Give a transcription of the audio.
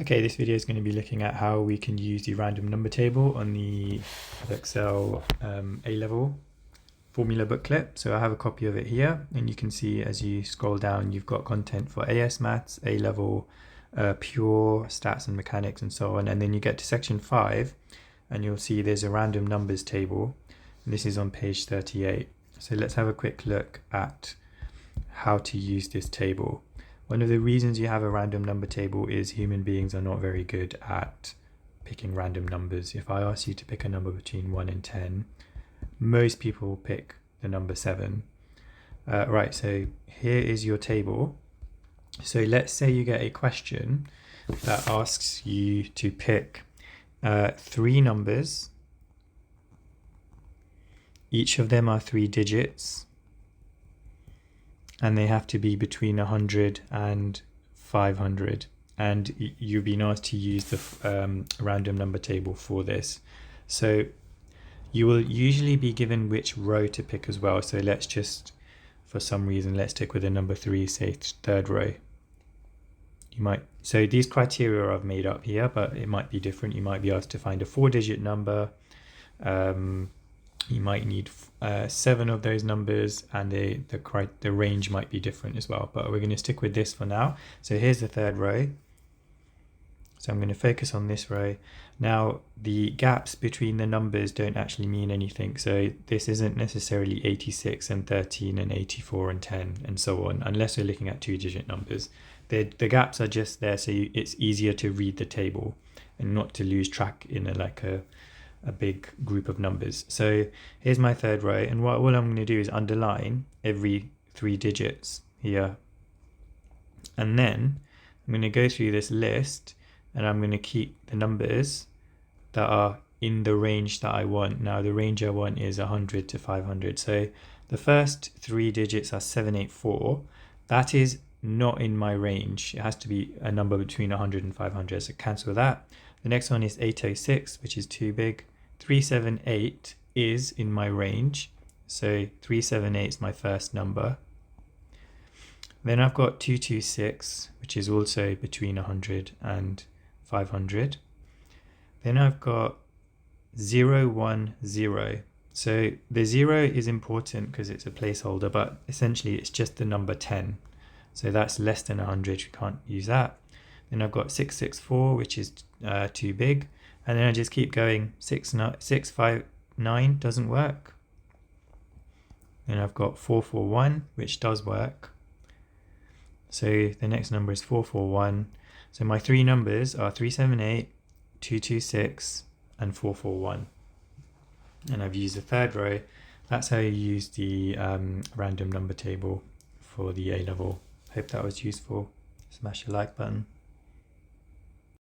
Okay, this video is going to be looking at how we can use the random number table on the Excel A-level formula booklet. So I have a copy of it here, and you can see as you scroll down, you've got content for AS Maths, A-level, pure, stats and mechanics, and so on. And then you get to section 5, and you'll see there's a random numbers table. And this is on page 38. So let's have a quick look at how to use this table. One of the reasons you have a random number table is human beings are not very good at picking random numbers. If I ask you to pick a number between 1 and 10, most people pick the number 7. Right, so here is your table. So let's say you get a question that asks you to pick 3 numbers. Each of them are 3 digits. And they have to be between 100 and 500. And you've been asked to use the random number table for this. So you will usually be given which row to pick as well. So let's just, for some reason, let's stick with the number 3, say third row. So these criteria I've made up here, but it might be different. You might be asked to find a 4-digit number. You might need 7 of those numbers, and the range might be different as well, but we're going to stick with this for now. So here's the third row. So I'm going to focus on this row. Now the gaps between the numbers don't actually mean anything. So this isn't necessarily 86 and 13 and 84 and 10 and so on, unless we're looking at 2-digit numbers. The gaps are just there so it's easier to read the table and not to lose track in a big group of numbers. So here's my third row, and all I'm going to do is underline every 3 digits here, and then I'm going to go through this list, and I'm going to keep the numbers that are in the range that I want. Now the range I want is 100 to 500. So the first 3 digits are 784. That is not in my range. It has to be a number between 100 and 500, so cancel that. The next one is 806, which is too big. 378 is in my range, so 378 is my first number. Then I've got 226, which is also between 100 and 500. Then I've got 010. So the 0 is important because it's a placeholder, but essentially it's just the number 10. So that's less than 100, we can't use that. Then I've got 664, which is too big. And then I just keep going. 659 doesn't work. Then I've got 441, which does work. So the next number is 441. So my 3 numbers are 378, 226, and 441. And I've used the third row. That's how you use the random number table for the A-level. Hope that was useful. Smash the like button.